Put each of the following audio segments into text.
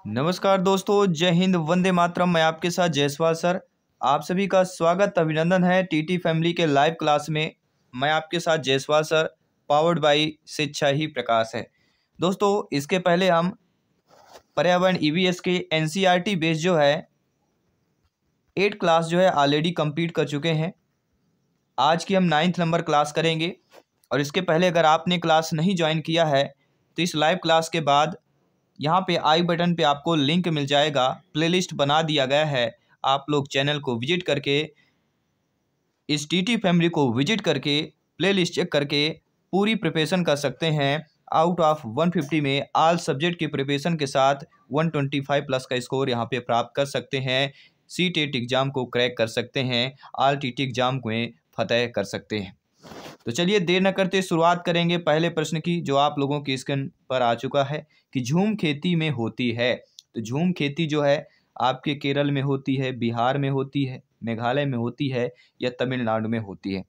नमस्कार दोस्तों, जय हिंद, वंदे मातरम। मैं आपके साथ जयसवाल सर। आप सभी का स्वागत अभिनंदन है टीटी फैमिली के लाइव क्लास में। मैं आपके साथ जयसवाल सर, पावर्ड बाय शिक्षा ही प्रकाश है। दोस्तों, इसके पहले हम पर्यावरण ईवीएस के एनसीईआरटी बेस जो है 8 क्लास जो है ऑलरेडी कंप्लीट कर चुके हैं। आज की हम 9th नंबर क्लास करेंगे। और इसके पहले अगर आपने क्लास नहीं ज्वाइन किया है तो इस लाइव क्लास के बाद यहाँ पे आई बटन पे आपको लिंक मिल जाएगा, प्लेलिस्ट बना दिया गया है। आप लोग चैनल को विजिट करके, इस टीटी फैमिली को विजिट करके प्लेलिस्ट चेक करके पूरी प्रिपरेशन कर सकते हैं। आउट ऑफ 150 में ऑल सब्जेक्ट की प्रिपरेशन के साथ 125 प्लस का स्कोर यहाँ पे प्राप्त कर सकते हैं। सी-टेट एग्जाम को क्रैक कर सकते हैं, ऑल टीटी एग्जाम में फतह कर सकते हैं। तो चलिए देर न करते शुरुआत करेंगे पहले प्रश्न की, जो आप लोगों की स्क्रीन पर आ चुका है कि झूम खेती में होती है। तो झूम खेती जो है आपके केरल में होती है, बिहार में होती है, मेघालय में होती है या तमिलनाडु में होती है।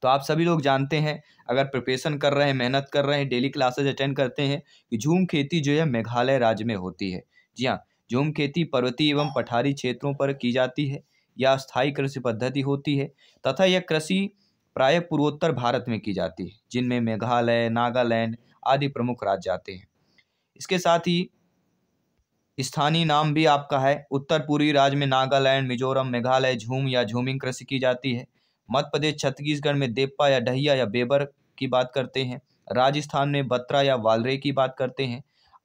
तो आप सभी लोग जानते हैं, अगर प्रिपरेशन कर रहे हैं, मेहनत कर रहे हैं, डेली क्लासेज अटेंड करते हैं, कि झूम खेती जो है मेघालय राज्य में होती है। जी हाँ, झूम खेती पर्वतीय एवं पठारी क्षेत्रों पर की जाती है। यह स्थायी कृषि पद्धति होती है तथा यह कृषि प्रायः पूर्वोत्तर भारत में की जाती है, जिनमें मेघालय, नागालैंड आदि प्रमुख राज्य आते हैं। इसके साथ ही स्थानीय नाम भी आपका है। उत्तर पूर्वी राज्य में नागालैंड, मिजोरम, मेघालय झूम या झूमिंग कृषि की जाती है। मध्य प्रदेश, छत्तीसगढ़ में देप्पा या डहिया या बेबर की बात करते हैं। राजस्थान में बत्रा या वालरे की बात करते हैं।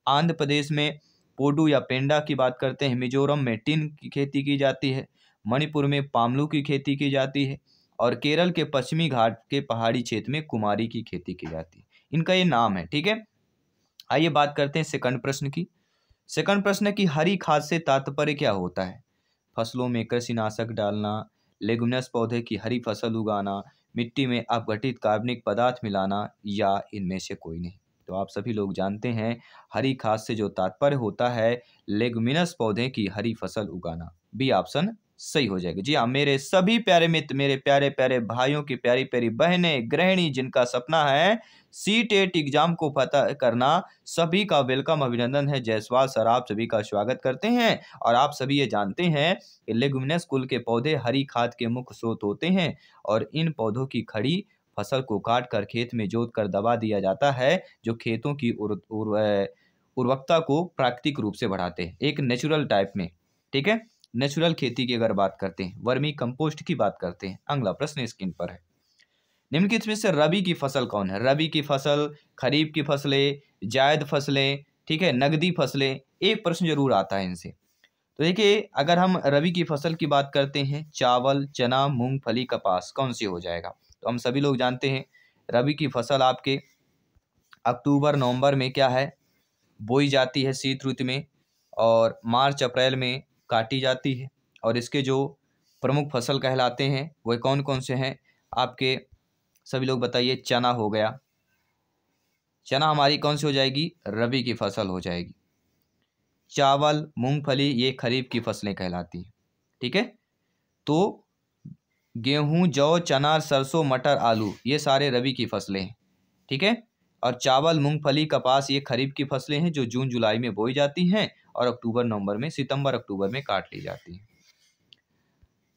आंध्र प्रदेश में पोडू या पेंडा की बात करते हैं। मिजोरम में टिन की खेती की जाती है। मणिपुर में पामलू की खेती की जाती है। और केरल के पश्चिमी घाट के पहाड़ी क्षेत्र में कुमारी की खेती की जाती है। इनका ये नाम है, ठीक है। आइए बात करते हैं सेकंड प्रश्न की। सेकंड प्रश्न की हरी खाद से तात्पर्य क्या होता है? फसलों में कृषिनाशक डालना, लेगुमिनस पौधे की हरी फसल उगाना, मिट्टी में अपघटित कार्बनिक पदार्थ मिलाना या इनमें से कोई नहीं। तो आप सभी लोग जानते हैं हरी खाद से जो तात्पर्य होता है लेगुमिनस पौधे की हरी फसल उगाना। बी ऑप्शन सही हो जाएगा। जी हाँ, मेरे सभी प्यारे मित्र, मेरे प्यारे प्यारे भाइयों की प्यारी प्यारी बहनें, गृहिणी जिनका सपना है सी-टेट एग्जाम को फतह करना, सभी का वेलकम, अभिनंदन है। जयसवाल सर आप सभी का स्वागत करते हैं। और आप सभी ये जानते हैं कि लेगुमिनस कुल के पौधे हरी खाद के मुख्य स्रोत होते हैं और इन पौधों की खड़ी फसल को काट कर खेत में जोत कर दबा दिया जाता है, जो खेतों की उर्वरकता को प्राकृतिक रूप से बढ़ाते हैं, एक नेचुरल टाइप में, ठीक है। नेचुरल खेती की अगर बात करते हैं, वर्मी कंपोस्ट की बात करते हैं। अगला प्रश्न स्क्रीन पर है, निम्नलिखित में से रबी की फसल कौन है? रबी की फसल, खरीफ की फसलें, जायद फसलें, ठीक है, नगदी फसलें। एक प्रश्न जरूर आता है इनसे। तो देखिए, अगर हम रबी की फसल की बात करते हैं, चावल, चना, मूंगफली, कपास, कौन सी हो जाएगा? तो हम सभी लोग जानते हैं रबी की फसल आपके अक्टूबर नवंबर में क्या है, बोई जाती है शीत ऋतु में, और मार्च अप्रैल में काटी जाती है। और इसके जो प्रमुख फसल कहलाते हैं वह कौन कौन से हैं आपके सभी लोग बताइए। चना हो गया, चना हमारी कौन सी हो जाएगी? रबी की फसल हो जाएगी। चावल, मूंगफली ये खरीफ की फसलें कहलाती हैं, ठीक है। तो गेहूं, जौ, चना, सरसों, मटर, आलू ये सारे रबी की फसलें हैं, ठीक है। और चावल, मूंगफली, कपास ये खरीफ की फसलें हैं जो जून जुलाई में बोई जाती हैं और अक्टूबर नवंबर में, सितंबर अक्टूबर में काट ली जाती हैं।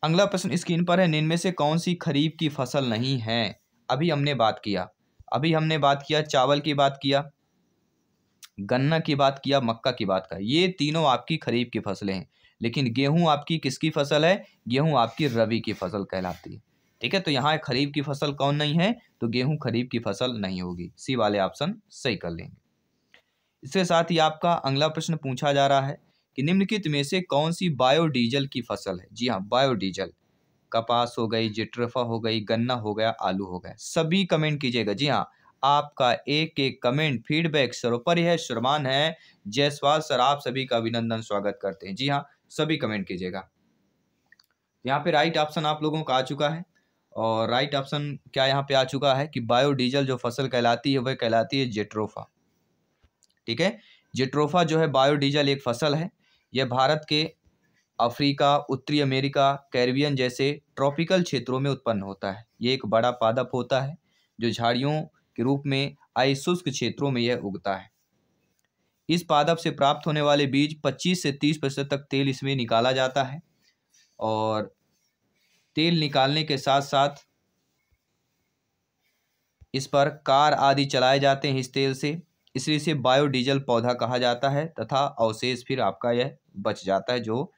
अगला प्रश्न स्क्रीन पर है, इनमें से कौन सी खरीफ की फसल नहीं है? अभी हमने बात किया चावल की बात किया, गन्ना की बात किया, मक्का की बात किया। ये तीनों आपकी खरीफ की फसलें हैं। लेकिन गेहूं आपकी किसकी फसल है? गेहूं आपकी रबी की फसल कहलाती है, ठीक है। तो यहाँ खरीफ की फसल कौन नहीं है? तो गेहूं खरीफ की फसल नहीं होगी। सी वाले ऑप्शन सही कर लेंगे। इसके साथ ही आपका अगला प्रश्न पूछा जा रहा है कि निम्नलिखित में से कौन सी बायोडीजल की फसल है? जी हाँ, बायोडीजल। कपास हो गई, जिट्रोफा हो गई, गन्ना हो गया, आलू हो गया। सभी कमेंट कीजिएगा। जी हाँ, आपका एक एक कमेंट फीडबैक सर्वोपरि है, श्रमान है। जयसवाल सर आप सभी का अभिनंदन, स्वागत करते हैं। जी हाँ, सभी कमेंट कीजिएगा। यहाँ पे राइट ऑप्शन आप लोगों का आ चुका है। और राइट ऑप्शन क्या यहाँ पे आ चुका है कि बायोडीजल जो फसल कहलाती है वह कहलाती है जेट्रोफा, ठीक है। जेट्रोफा जो है बायोडीजल एक फसल है। यह भारत के अफ्रीका, उत्तरी अमेरिका, कैरिबियन जैसे ट्रॉपिकल क्षेत्रों में उत्पन्न होता है। ये एक बड़ा पादप होता है जो झाड़ियों के रूप में शुष्क क्षेत्रों में यह उगता है। इस पादप से प्राप्त होने वाले बीज 25 से 30% तक तेल इसमें निकाला जाता है और तेल निकालने के साथ साथ इस पर कार आदि चलाए जाते हैं इस तेल से, इसलिए इसे बायोडीजल पौधा कहा जाता है तथा अवशेष फिर आपका यह बच जाता है जो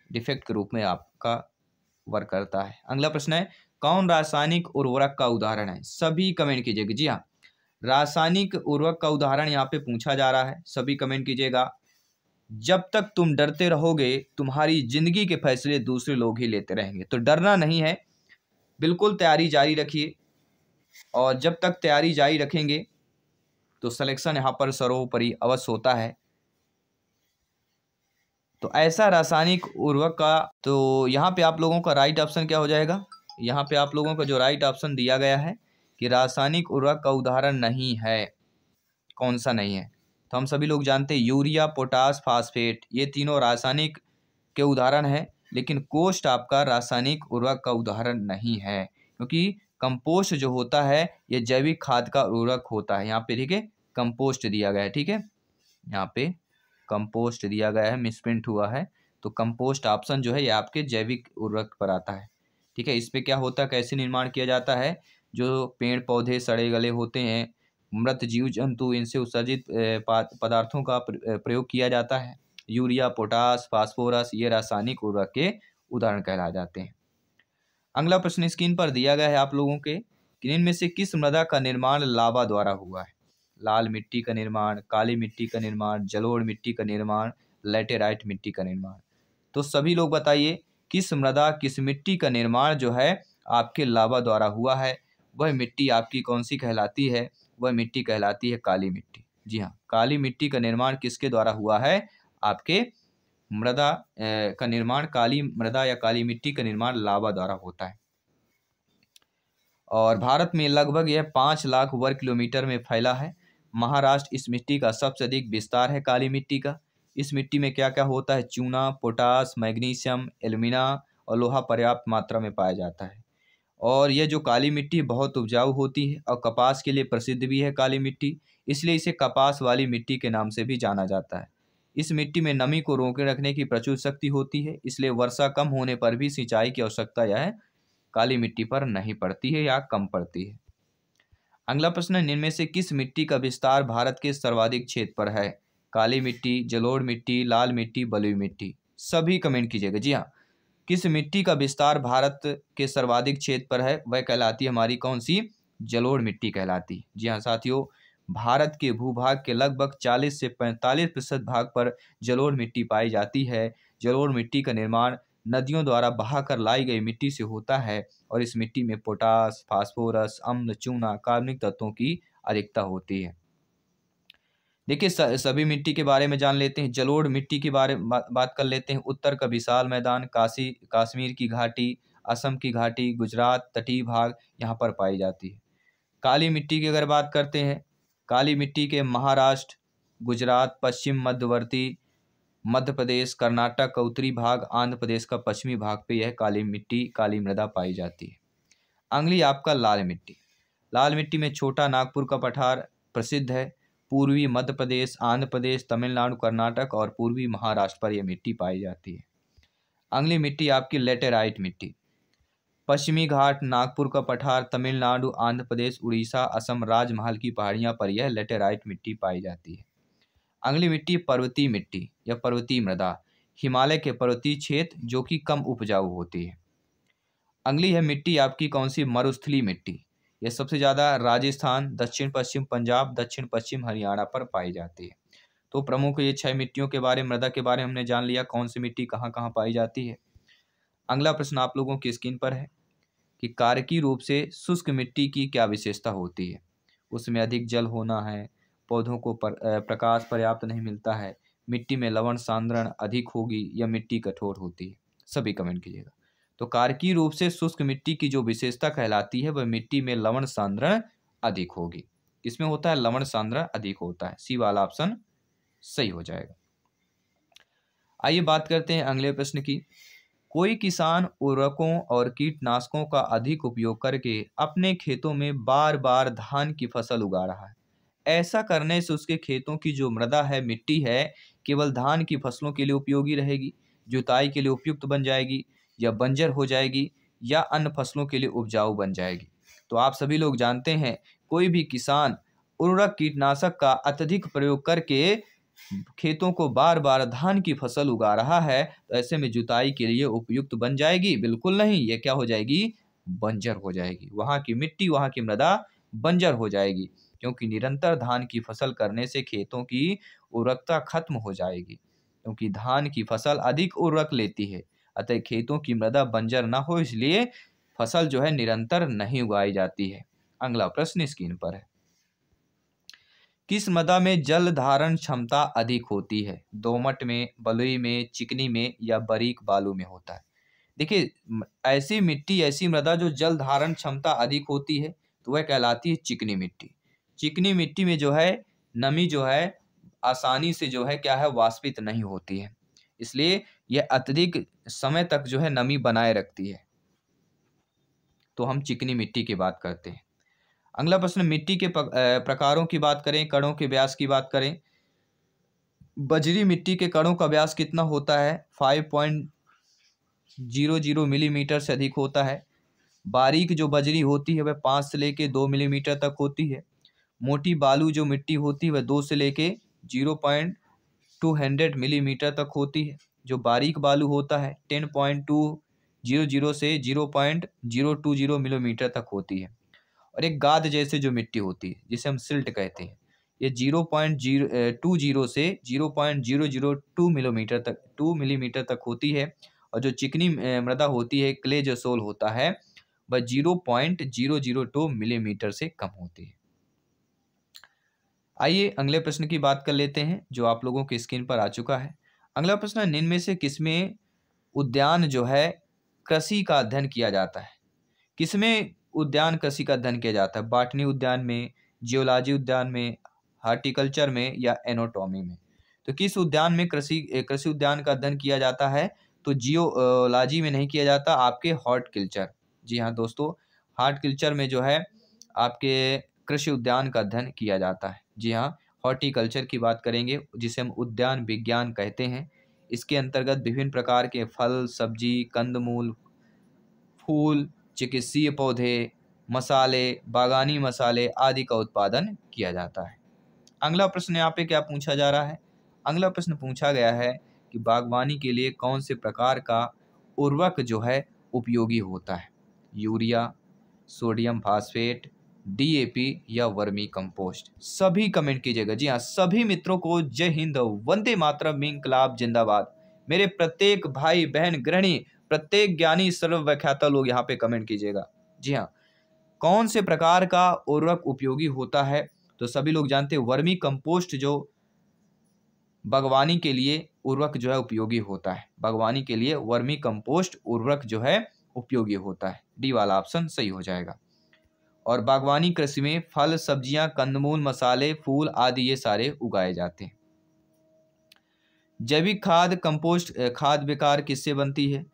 डिफेक्ट के रूप में आपका वर्क करता है। अगला प्रश्न है, कौन रासायनिक उर्वरक का उदाहरण है? सभी कमेंट कीजिएगा। जी हाँ, रासायनिक उर्वरक का उदाहरण यहाँ पे पूछा जा रहा है, सभी कमेंट कीजिएगा। जब तक तुम डरते रहोगे तुम्हारी जिंदगी के फैसले दूसरे लोग ही लेते रहेंगे, तो डरना नहीं है, बिल्कुल तैयारी जारी रखिए और जब तक तैयारी जारी रखेंगे तो सिलेक्शन यहाँ पर सर्वोपरि अवश्य होता है। तो ऐसा रासायनिक उर्वरक का, तो यहाँ पे आप लोगों का राइट ऑप्शन क्या हो जाएगा? यहाँ पे आप लोगों का जो राइट ऑप्शन दिया गया है कि रासायनिक उर्वरक का उदाहरण नहीं है। कौन सा नहीं है? तो हम सभी लोग जानते हैं यूरिया, पोटास, फास्फेट, ये तीनों रासायनिक के उदाहरण है, लेकिन कोष्ठ आपका रासायनिक उर्वरक का उदाहरण नहीं है, क्योंकि कंपोस्ट जो होता है ये जैविक खाद का उर्वरक होता है। यहाँ पे ठीक है कंपोस्ट दिया गया है, ठीक है, यहाँ पे कंपोस्ट दिया गया है, मिसप्रिंट हुआ है, तो कंपोस्ट ऑप्शन जो है ये आपके जैविक उर्वरक पर आता है। ठीक है, इस पे क्या होता है, कैसे निर्माण किया जाता है? जो पेड़ पौधे सड़े गले होते हैं, मृत जीव जंतु, इनसे उत्सर्जित पदार्थों का प्रयोग किया जाता है। यूरिया, पोटास, फास्फोरस ये रासायनिक उर्वरक के उदाहरण कहलाए जाते हैं। अगला प्रश्न स्क्रीन पर दिया गया है आप लोगों के कि इनमें से किस मृदा का निर्माण लावा द्वारा हुआ है? लाल मिट्टी का निर्माण, काली मिट्टी का निर्माण, जलोढ़ मिट्टी का निर्माण, लैटेराइट मिट्टी का निर्माण। तो सभी लोग बताइए किस मृदा, किस मिट्टी का निर्माण जो है आपके लावा द्वारा हुआ है? वह मिट्टी आपकी कौन सी कहलाती है? वह मिट्टी कहलाती है काली मिट्टी। जी हाँ, काली मिट्टी का निर्माण किसके द्वारा हुआ है? आपके मृदा का निर्माण, काली मृदा या काली मिट्टी का निर्माण लावा द्वारा होता है। और भारत में लगभग यह 5 लाख वर्ग किलोमीटर में फैला है। महाराष्ट्र इस मिट्टी का सबसे अधिक विस्तार है काली मिट्टी का। इस मिट्टी में क्या क्या होता है? चूना, पोटास, मैग्नीशियम, एल्यूमिना और लोहा पर्याप्त मात्रा में पाया जाता है। और यह जो काली मिट्टी बहुत उपजाऊ होती है और कपास के लिए प्रसिद्ध भी है काली मिट्टी, इसलिए इसे कपास वाली मिट्टी के नाम से भी जाना जाता है। इस मिट्टी में नमी को रोके रखने की प्रचुर शक्ति होती है, इसलिए वर्षा कम होने पर भी सिंचाई की आवश्यकता यह काली मिट्टी पर नहीं पड़ती है या कम पड़ती है। अगला प्रश्न, इनमें से किस मिट्टी का विस्तार भारत के सर्वाधिक क्षेत्र पर है? काली मिट्टी, जलोढ़ मिट्टी, लाल मिट्टी, बलुई मिट्टी। सभी कमेंट कीजिएगा। जी हाँ, किस मिट्टी का विस्तार भारत के सर्वाधिक क्षेत्र पर है? वह कहलाती है हमारी कौन सी? जलोढ़ मिट्टी कहलाती है। जी हाँ साथियों, भारत के भूभाग के लगभग 40 से 45% भाग पर जलोढ़ मिट्टी पाई जाती है। जलोढ़ मिट्टी का निर्माण नदियों द्वारा बहाकर लाई गई मिट्टी से होता है और इस मिट्टी में पोटास, फास्फोरस, अम्ल, चूना, कार्बनिक तत्वों की अधिकता होती है। देखिए सभी मिट्टी के बारे में जान लेते हैं। जलोढ़ मिट्टी के बारे में बात कर लेते हैं। उत्तर का विशाल मैदान, कश्मीर की घाटी, असम की घाटी, गुजरात, तटीय भाग यहाँ पर पाई जाती है। काली मिट्टी की अगर बात करते हैं, काली मिट्टी के महाराष्ट्र, गुजरात, पश्चिम मध्यवर्ती मध्य प्रदेश, कर्नाटक का उत्तरी भाग, आंध्र प्रदेश का पश्चिमी भाग पे यह काली मिट्टी, काली मृदा पाई जाती है। अगली आपका लाल मिट्टी। लाल मिट्टी में छोटा नागपुर का पठार प्रसिद्ध है। पूर्वी मध्य प्रदेश, आंध्र प्रदेश, तमिलनाडु, कर्नाटक और पूर्वी महाराष्ट्र पर यह मिट्टी पाई जाती है। अगली मिट्टी आपकी लेटेराइट मिट्टी। पश्चिमी घाट, नागपुर का पठार, तमिलनाडु, आंध्र प्रदेश, उड़ीसा, असम, राजमहल की पहाड़ियां पर यह लेटेराइट मिट्टी पाई जाती है। अगली मिट्टी पर्वतीय मिट्टी या पर्वतीय मृदा, हिमालय के पर्वतीय क्षेत्र जो कि कम उपजाऊ होती है। अगली है मिट्टी आपकी कौन सी? मरुस्थलीय मिट्टी। यह सबसे ज़्यादा राजस्थान, दक्षिण पश्चिम पंजाब, दक्षिण पश्चिम हरियाणा पर पाई जाती है। तो प्रमुख ये 6 मिट्टियों के बारे, मृदा के बारे में हमने जान लिया, कौन सी मिट्टी कहाँ कहाँ पाई जाती है। अगला प्रश्न आप लोगों की स्क्रीन पर है कि कारकीय रूप से शुष्क मिट्टी की क्या विशेषता होती है? उसमें अधिक जल होना है, पौधों को प्रकाश पर्याप्त नहीं मिलता है, मिट्टी में लवण सांद्रण अधिक होगी या मिट्टी कठोर होती है। सभी कमेंट कीजिएगा। तो कारकीय रूप से शुष्क मिट्टी की जो विशेषता कहलाती है वह मिट्टी में लवण सांद्रण अधिक होगी। इसमें होता है लवण सांद्रण अधिक होता है। सी वाला ऑप्शन सही हो जाएगा। आइए बात करते हैं अगले प्रश्न की। कोई किसान उर्वरकों और कीटनाशकों का अधिक उपयोग करके अपने खेतों में बार बार धान की फसल उगा रहा है, ऐसा करने से उसके खेतों की जो मृदा है, मिट्टी है, केवल धान की फसलों के लिए उपयोगी रहेगी, जुताई के लिए उपयुक्त बन जाएगी, या बंजर हो जाएगी, या अन्य फसलों के लिए उपजाऊ बन जाएगी। तो आप सभी लोग जानते हैं, कोई भी किसान उर्वरक कीटनाशक का अत्यधिक प्रयोग करके खेतों को बार बार धान की फसल उगा रहा है, तो ऐसे में जुताई के लिए उपयुक्त बन जाएगी? बिल्कुल नहीं, ये क्या हो जाएगी? बंजर हो जाएगी। वहाँ की मिट्टी, वहाँ की मृदा बंजर हो जाएगी, क्योंकि निरंतर धान की फसल करने से खेतों की उर्वरकता खत्म हो जाएगी, क्योंकि धान की फसल अधिक उर्वरक लेती है। अतः खेतों की मृदा बंजर ना हो, इसलिए फसल जो है निरंतर नहीं उगाई जाती है। अगला प्रश्न स्क्रीन पर है, किस मृदा में जल धारण क्षमता अधिक होती है? दोमट में, बलुई में, चिकनी में, या बारीक बालू में होता है? देखिए, ऐसी मिट्टी, ऐसी मृदा जो जल धारण क्षमता अधिक होती है, तो वह कहलाती है चिकनी मिट्टी। चिकनी मिट्टी में जो है नमी जो है आसानी से जो है क्या है, वाष्पित नहीं होती है, इसलिए यह अत्यधिक समय तक जो है नमी बनाए रखती है। तो हम चिकनी मिट्टी की बात करते हैं। अगला प्रश्न, मिट्टी के प्रकारों की बात करें, कणों के व्यास की बात करें। बजरी मिट्टी के कणों का व्यास कितना होता है? 5.00 मिलीमीटर से अधिक होता है। बारीक जो बजरी होती है वह 5 से लेके 2 मिलीमीटर तक होती है। मोटी बालू जो मिट्टी होती है वह 2 से लेके 0.200 मिलीमीटर तक होती है। जो बारीक बालू होता है 10.200 से 0.020 मिलीमीटर तक होती है। और एक गाद जैसे जो मिट्टी होती है जिसे हम सिल्ट कहते हैं, ये 0.020 से 0.002 मिलीमीटर तक 2 मिलीमीटर तक होती है। और जो चिकनी मृदा होती है, क्ले जो सोल होता है, वह 0.002 मिलीमीटर से कम होती है। आइए अगले प्रश्न की बात कर लेते हैं, जो आप लोगों की स्क्रीन पर आ चुका है। अगला प्रश्न, निम्न में से किसमें उद्यान जो है कृषि का अध्ययन किया जाता है? किसमें उद्यान कृषि का अध्ययन किया जाता है? बॉटनी उद्यान में, जियोलॉजी उद्यान में, हार्टिकल्चर में, या एनाटॉमी में? तो किस उद्यान में कृषि उद्यान का अध्ययन किया जाता है? तो जियोलॉजी में नहीं किया जाता, आपके हॉर्टिकल्चर, जी हाँ दोस्तों, हार्टिकल्चर में जो है आपके कृषि उद्यान का अध्ययन किया जाता है। जी हाँ, हॉर्टिकल्चर की बात करेंगे, जिसे हम उद्यान विज्ञान कहते हैं। इसके अंतर्गत विभिन्न प्रकार के फल, सब्जी, कंदमूल, फूल, चिकित्सीय पौधे, मसाले, बागानी मसाले आदि का उत्पादन किया जाता है। अगला प्रश्न यहाँ पे क्या पूछा जा रहा है? अगला प्रश्न पूछा गया है कि बागवानी के लिए कौन से प्रकार का उर्वरक जो है उपयोगी होता है? यूरिया, सोडियम फास्फेट, डीएपी, या वर्मी कंपोस्ट? सभी कमेंट कीजिएगा। जी हाँ, सभी मित्रों को जय हिंद, वंदे मातरम, इंकलाब जिंदाबाद। मेरे प्रत्येक भाई बहन गृहिणी, प्रत्येक ज्ञानी सर्वव्याख्याता लोग यहाँ पे कमेंट कीजिएगा। जी हाँ, कौन से प्रकार का उर्वरक उपयोगी होता है? तो सभी लोग जानते हैं वर्मी कंपोस्ट जो बागवानी के लिए उर्वरक जो है उपयोगी होता है। बागवानी के लिए वर्मी कंपोस्ट उर्वरक जो है उपयोगी होता है। डी वाला ऑप्शन सही हो जाएगा। और बागवानी कृषि में फल, सब्जियां, कंदमूल, मसाले, फूल आदि ये सारे उगाए जाते हैं। जैविक खाद, कंपोस्ट खाद बेकार किससे बनती है?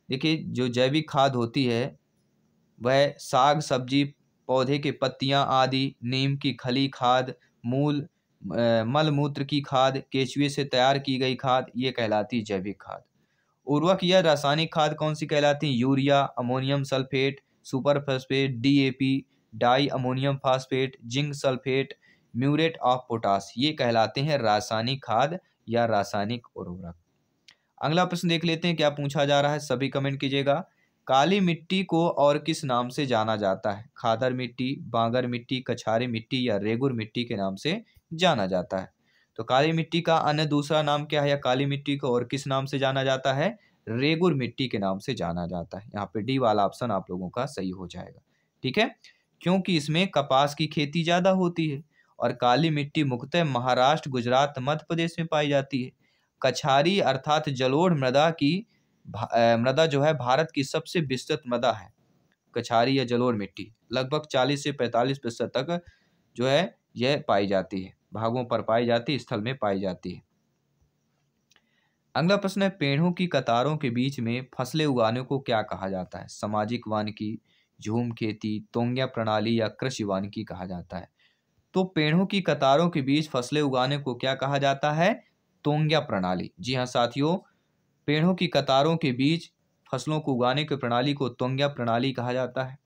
देखिए, जो जैविक खाद होती है वह साग, सब्जी, पौधे के पत्तियां आदि, नीम की खली खाद, मल मूत्र की खाद, केचुए से तैयार की गई खाद, ये कहलाती है जैविक खाद। उर्वरक या रासायनिक खाद कौन सी कहलाती है? Urea, ammonium sulphate, super phosphate, DAP, di ammonium phosphate, zinc sulphate, muriate of potash, ये कहलाते हैं रासायनिक खाद या रासायनिक उर्वरक। अगला प्रश्न देख लेते हैं, क्या पूछा जा रहा है, सभी कमेंट कीजिएगा। काली मिट्टी को और किस नाम से जाना जाता है? खादर मिट्टी, बांगर मिट्टी, कछारी मिट्टी, या रेगुर मिट्टी के नाम से जाना जाता है? तो काली मिट्टी का अन्य दूसरा नाम क्या है, या काली मिट्टी को और किस नाम से जाना जाता है? रेगुर मिट्टी के नाम से जाना जाता है। यहाँ पे डी वाला ऑप्शन आप लोगों का सही हो जाएगा। ठीक है, क्योंकि इसमें कपास की खेती ज्यादा होती है। और काली मिट्टी मुख्यतः महाराष्ट्र, गुजरात, मध्य प्रदेश में पाई जाती है। कछारी अर्थात जलोढ़ मृदा जो है भारत की सबसे विस्तृत मृदा है। कछारी या जलोढ़ मिट्टी लगभग 40 से 45% तक जो है यह पाई जाती है, भागों पर पाई जाती है, स्थल में पाई जाती है। अगला प्रश्न है, पेड़ों की कतारों के बीच में फसलें उगाने को क्या कहा जाता है? सामाजिक वानिकी, झूम खेती, तोंग्या प्रणाली, या कृषि वानिकी कहा जाता है? तो पेड़ों की कतारों के बीच फसलें उगाने को क्या कहा जाता है? तोंग्या प्रणाली। जी हाँ साथियों, पेड़ों की कतारों के बीच फसलों को उगाने की प्रणाली को तोंग्या प्रणाली कहा जाता है।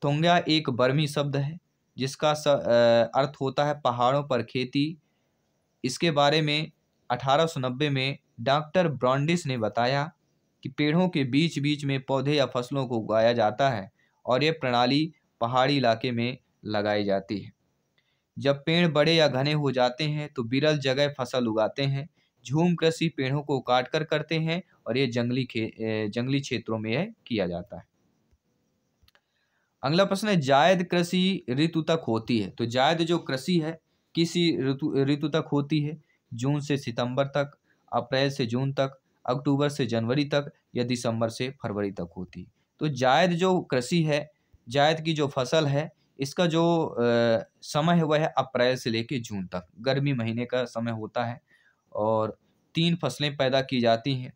तोंग्या एक बर्मी शब्द है जिसका अर्थ होता है पहाड़ों पर खेती। इसके बारे में 1890 में डॉक्टर ब्रॉन्डिस ने बताया कि पेड़ों के बीच बीच में पौधे या फसलों को उगाया जाता है और यह प्रणाली पहाड़ी इलाके में लगाई जाती है। जब पेड़ बड़े या घने हो जाते हैं तो विरल जगह फसल उगाते हैं। झूम कृषि पेड़ों को काट कर करते हैं और ये जंगली क्षेत्रों में यह किया जाता है। अगला प्रश्न है, जायद कृषि ऋतु तक होती है। तो जायद जो कृषि है किसी ऋतु तक होती है? जून से सितंबर तक, अप्रैल से जून तक, अक्टूबर से जनवरी तक या दिसंबर से फरवरी तक होती है। तो जायद जो कृषि है, जायद की जो फसल है, इसका जो समय है वह है अप्रैल से लेकर जून तक, गर्मी महीने का समय होता है। और 3 फसलें पैदा की जाती हैं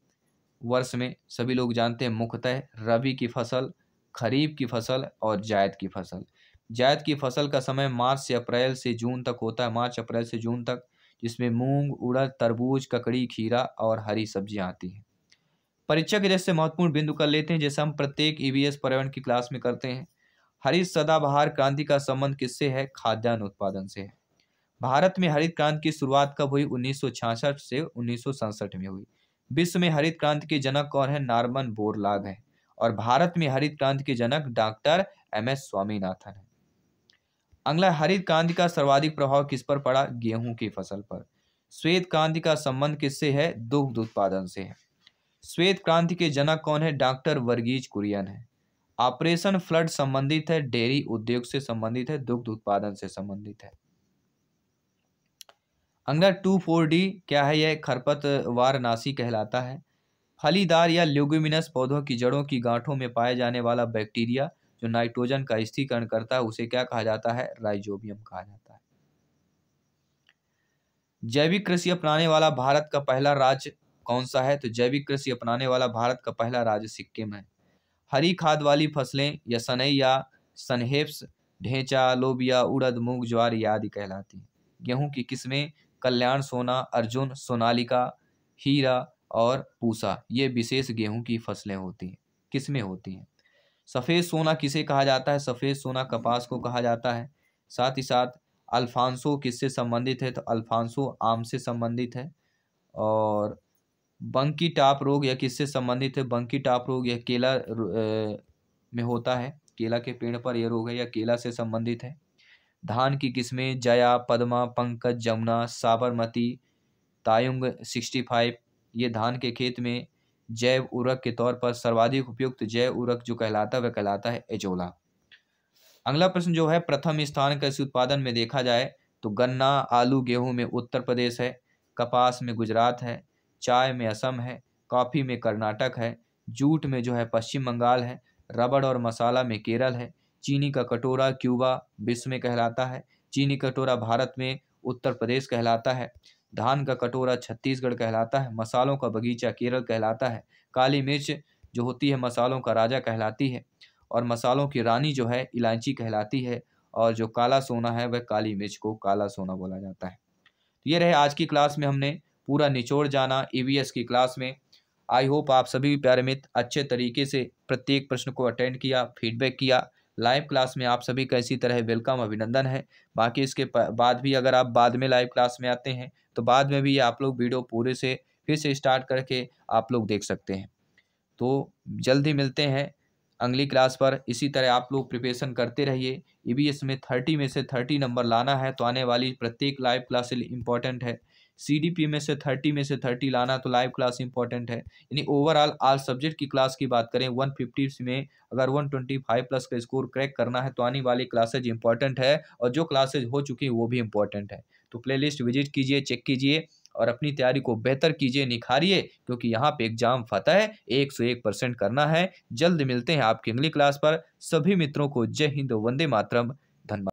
वर्ष में, सभी लोग जानते हैं मुख्यतः रबी की फसल, खरीफ की फसल और जायद की फसल। जायद की फसल का समय मार्च से अप्रैल से जून तक होता है, मार्च अप्रैल से जून तक, जिसमें मूंग, उड़द, तरबूज, ककड़ी, खीरा और हरी सब्जियां आती हैं। परीक्षा के जैसे महत्वपूर्ण बिंदु कर लेते हैं, जैसे हम प्रत्येक ईवीएस पर्यावरण की क्लास में करते हैं। हरित सदाबहार क्रांति का संबंध किससे है? खाद्यान्न उत्पादन से है। भारत में हरित क्रांति की शुरुआत कब हुई? 1966 से 1967 में हुई। विश्व में हरित क्रांति के जनक कौन है? नॉर्मन बोरलॉग है। और भारत में हरित क्रांति के जनक डॉक्टर एम.एस. स्वामीनाथन है। अगला, हरित क्रांति का सर्वाधिक प्रभाव किस पर पड़ा? गेहूं की फसल पर। श्वेत क्रांति का संबंध किससे है? दुग्ध उत्पादन से है। श्वेत क्रांति के जनक कौन है? डॉक्टर वर्गीज कुरियन है। ऑपरेशन फ्लड संबंधित है डेयरी उद्योग से संबंधित है, दुग्ध उत्पादन से संबंधित है। अगला 2,4-D क्या है? यह खरपतवार नाशी कहलाता है। फलीदार या ल्यूगिमिनस पौधों की जड़ों की गांठों में पाए जाने वाला बैक्टीरिया जो नाइट्रोजन का स्थिरीकरण करता है उसे क्या कहा जाता है? राइजोबियम कहा जाता है। जैविक कृषि अपनाने वाला भारत का पहला राज्य कौन सा है? तो जैविक कृषि अपनाने वाला भारत का पहला राज्य सिक्किम है। हरी खाद वाली फसलें या सनई या सनहेप्स, ढेंचा, लोबिया, उड़द, मूंग, ज्वार आदि कहलाती हैं। गेहूं की किस्में कल्याण सोना, अर्जुन, सोनालिका, हीरा और पूसा, ये विशेष गेहूं की फसलें होती हैं, किस्में होती हैं। सफ़ेद सोना किसे कहा जाता है? सफ़ेद सोना कपास को कहा जाता है। साथ ही साथ अल्फांसो किससे संबंधित है? तो अल्फांसो आम से संबंधित है। और बंकी टाप रोग यह किससे संबंधित है? बंकी टाप रोग यह केला में होता है, केला के पेड़ पर यह रोग है, यह केला से संबंधित है। धान की किस्में जया, पद्मा, पंकज, जमुना, साबरमती, तायुंग 65, ये धान के खेत में जैव उर्वरक के तौर पर सर्वाधिक उपयुक्त जैव उर्वरक जो कहलाता है वह कहलाता है एजोला। अगला प्रश्न जो है, प्रथम स्थान कृषि उत्पादन में देखा जाए तो गन्ना, आलू, गेहूं में उत्तर प्रदेश है, कपास में गुजरात है, चाय में असम है, कॉफ़ी में कर्नाटक है, जूट में जो है पश्चिम बंगाल है, रबड़ और मसाला में केरल है, चीनी का कटोरा क्यूबा विश्व में कहलाता है, चीनी कटोरा भारत में उत्तर प्रदेश कहलाता है, धान का कटोरा छत्तीसगढ़ कहलाता है, मसालों का बगीचा केरल कहलाता है, काली मिर्च जो होती है मसालों का राजा कहलाती है, और मसालों की रानी जो है इलायची कहलाती है, और जो काला सोना है वह काली मिर्च को काला सोना बोला जाता है। तो ये रहे आज की क्लास में हमने पूरा निचोड़ जाना ईवीएस की क्लास में। आई होप आप सभी प्यारे मित्र अच्छे तरीके से प्रत्येक प्रश्न को अटेंड किया, फीडबैक किया। लाइव क्लास में आप सभी का इसी तरह वेलकम, अभिनंदन है। बाकी इसके बाद भी अगर आप बाद में लाइव क्लास में आते हैं तो बाद में भी आप लोग वीडियो पूरे से फिर से स्टार्ट करके आप लोग देख सकते हैं। तो जल्द ही मिलते हैं अगली क्लास पर। इसी तरह आप लोग प्रिपरेशन करते रहिए। ईवीएस में 30 में से 30 नंबर लाना है तो आने वाली प्रत्येक लाइव क्लास इंपॉर्टेंट है। सीडीपी में से 30 में से 30 लाना तो लाइव क्लास इंपॉर्टेंट है। यानी ओवरऑल ऑल सब्जेक्ट की क्लास की बात करें 150 में अगर 125 प्लस का स्कोर क्रैक करना है तो आने वाली क्लासेज इंपॉर्टेंट है, और जो क्लासेज हो चुकी हैं वो भी इंपॉर्टेंट है। तो प्लेलिस्ट विजिट कीजिए, चेक कीजिए और अपनी तैयारी को बेहतर कीजिए, निखारिए, क्योंकि यहाँ पे एग्जाम फतह 101% करना है। जल्द मिलते हैं आपकी अगली क्लास पर। सभी मित्रों को जय हिंद, वंदे मातरम, धन्यवाद।